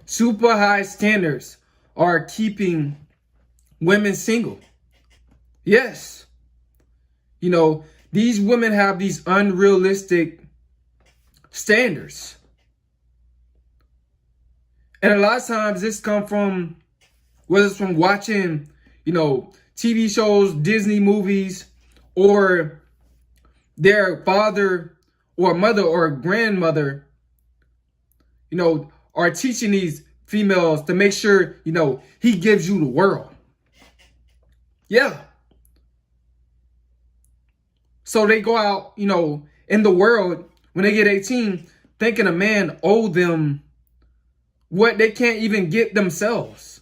Super high standards are keeping women single. Yes. These women have these unrealistic standards. And a lot of times this come from, whether it's from watching, TV shows, Disney movies, or their father or mother or grandmother, are teaching these females to make sure, he gives you the world. Yeah. So they go out, in the world when they get 18, thinking a man owed them what they can't even get themselves.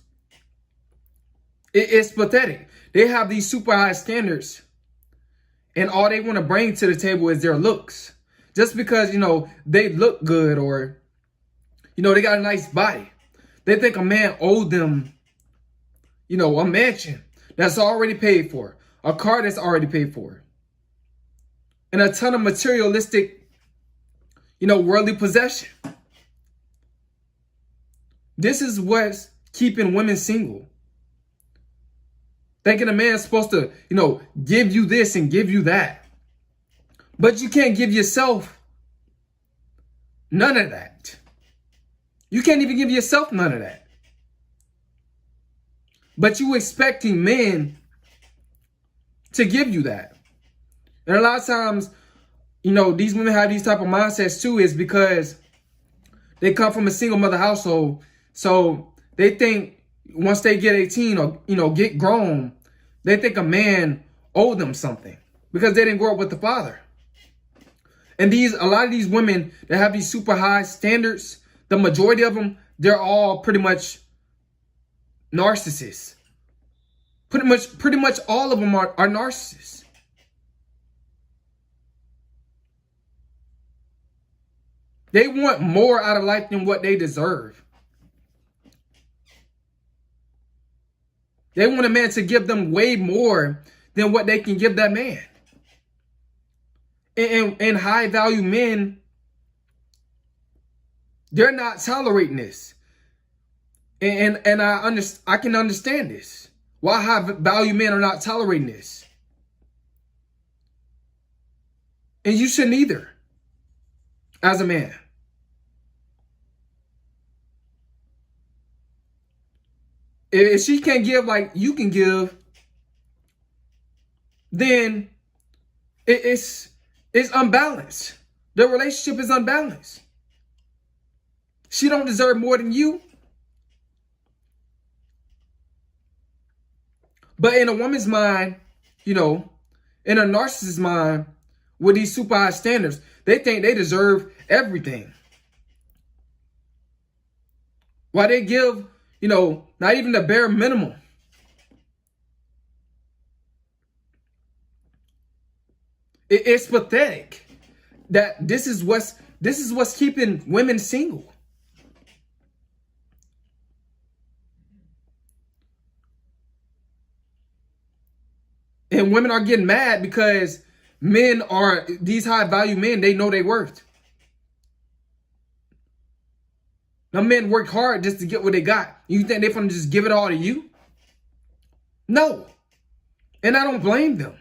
It's pathetic. They have these super high standards, and all they want to bring to the table is their looks. Just because, they look good, or, they got a nice body. They think a man owed them, a mansion that's already paid for, a car that's already paid for, and a ton of materialistic, worldly possession. This is what's keeping women single. Thinking a man's supposed to, give you this and give you that. But you can't give yourself none of that. You can't even give yourself none of that. But you expecting men to give you that. And a lot of times, these women have these type of mindsets too, is because they come from a single mother household. So they think once they get 18 or, get grown, they think a man owed them something because they didn't grow up with the father. And a lot of these women that have these super high standards, the majority of them, they're all pretty much narcissists. Pretty much all of them are narcissists. They want more out of life than what they deserve. They want a man to give them way more than what they can give that man. And high value men, they're not tolerating this. And I can understand this. Why high value men are not tolerating this. And you shouldn't either, as a man. If she can't give like you can give, then it's unbalanced. The relationship is unbalanced. She don't deserve more than you. But in a woman's mind, in a narcissist's mind, with these super high standards, they think they deserve everything. Why they give, not even the bare minimum. It's pathetic that this is what's keeping women single. And women are getting mad because these high value men, they know their worth. Now men work hard just to get what they got. You think they're going to just give it all to you? No. And I don't blame them.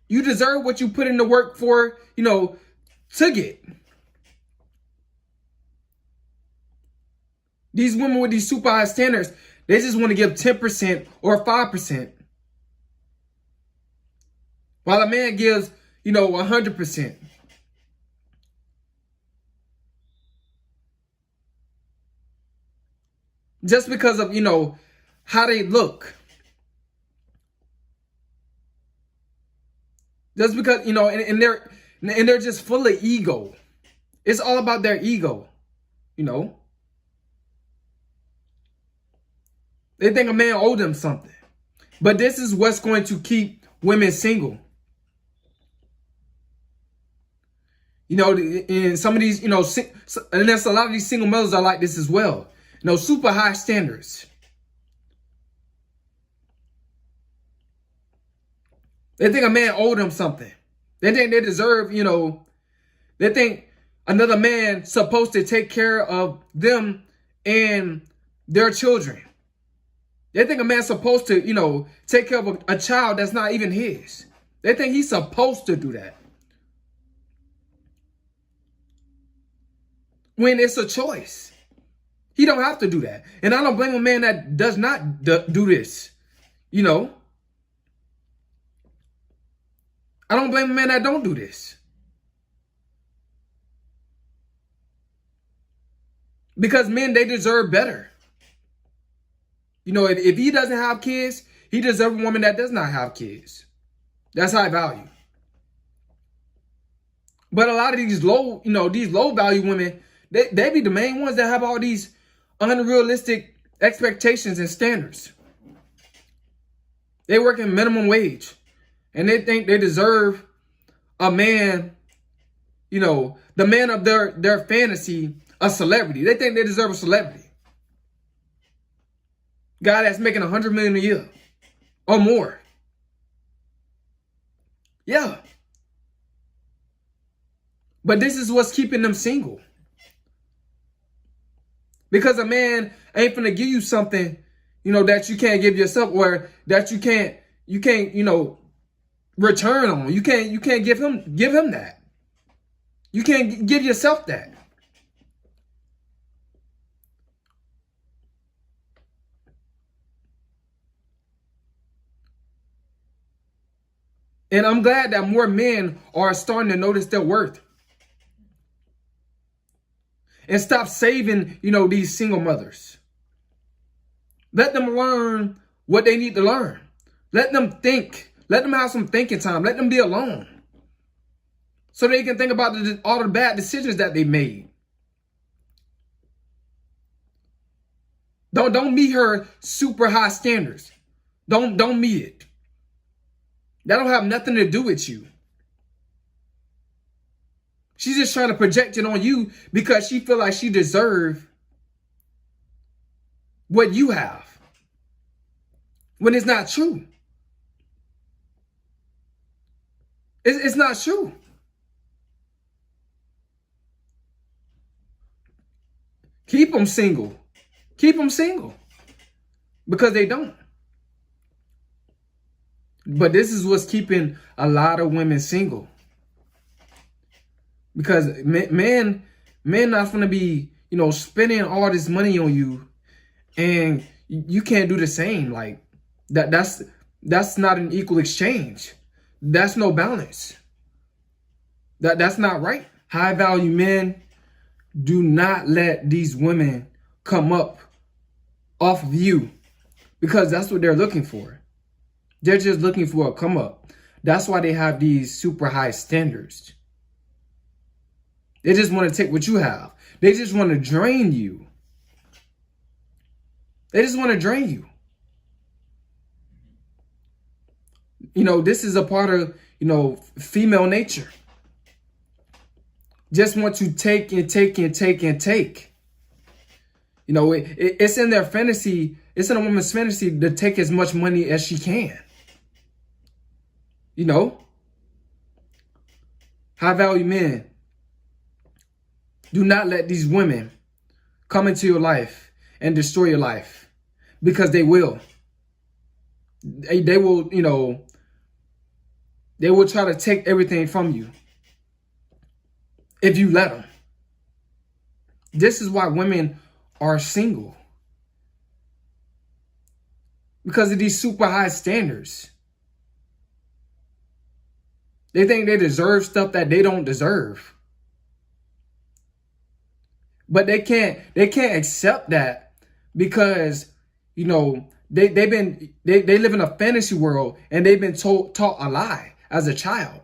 You deserve what you put in the work for, to get. These women with these super high standards, they just want to give 10% or 5%. While a man gives, 100%. Just because of, how they look. Just because, and they're just full of ego. It's all about their ego, They think a man owed them something. But this is what's going to keep women single. And some of these, and there's a lot of these single mothers are like this as well. Super high standards. They think a man owed them something. They think they deserve, they think another man supposed to take care of them and their children. They think a man's supposed to, take care of a child that's not even his. They think he's supposed to do that. When it's a choice. He don't have to do that. And I don't blame a man that does not do this. I don't blame a man that don't do this. Because men, they deserve better. If he doesn't have kids, he deserves a woman that does not have kids. That's high value. But a lot of these low value women, they be the main ones that have all these unrealistic expectations and standards. They work in minimum wage. And they think they deserve a man, the man of their fantasy, a celebrity. They think they deserve a celebrity. Guy that's making $100 million a year or more. Yeah. But this is what's keeping them single. Because a man ain't finna give you something, that you can't give yourself, or that you can't, return on. You can't give him that. You can't give yourself that. And I'm glad that more men are starting to notice their worth. And stop saving, these single mothers. Let them learn what they need to learn. Let them think. Let them have some thinking time. Let them be alone. So they can think about all the bad decisions that they made. Don't meet her super high standards. Don't meet it. That don't have nothing to do with you. She's just trying to project it on you because she feel like she deserves what you have. When it's not true. It's not true. Keep them single. Keep them single. Because they don't. But this is what's keeping a lot of women single. Because men not gonna be, spending all this money on you, and you can't do the same. Like that's not an equal exchange. That's no balance. That's not right. High value men, do not let these women come up off of you, because that's what they're looking for. They're just looking for a come up. That's why they have these super high standards. They just want to take what you have. They just want to drain you. They just want to drain you. This is a part of, female nature. Just want to take and take and take and take. It's in their fantasy. It's in a woman's fantasy to take as much money as she can. High value men, do not let these women come into your life and destroy your life, because they will. They will, they will try to take everything from you if you let them. This is why women are single. Because of these super high standards. They think they deserve stuff that they don't deserve. But they can't accept that, because, they live in a fantasy world, and they've been taught a lie as a child.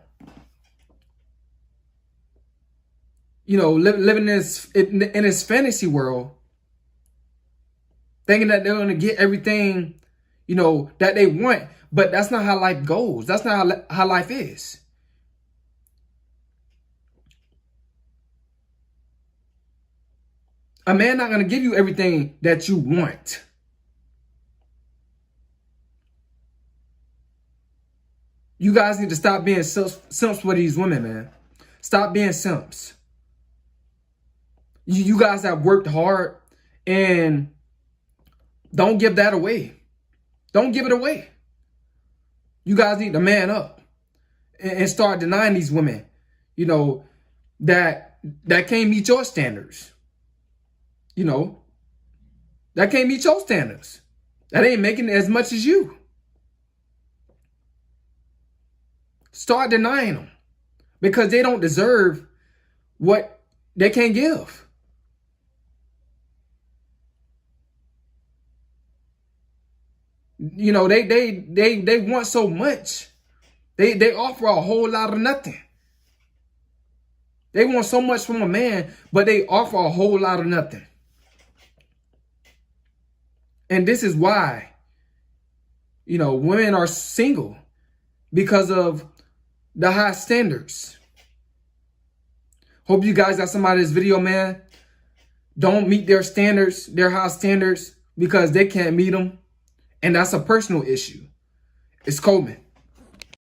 Living in this fantasy world, thinking that they're going to get everything, that they want. But that's not how life goes. That's not how life is. A man not going to give you everything that you want. You guys need to stop being simps for these women, man. Stop being simps. You guys have worked hard, and don't give that away. Don't give it away. You guys need to man up and start denying these women, you know, that can't meet your standards. You know, that can't meet your standards. That ain't making as much as you. Start denying them because they don't deserve what they can't give. You know, they want so much. They offer a whole lot of nothing. They want so much from a man, but they offer a whole lot of nothing. And this is why, you know, women are single, because of the high standards. Hope you guys got some out of this video, man. Don't meet their standards, their high standards, because they can't meet them. And that's a personal issue. It's Coleman.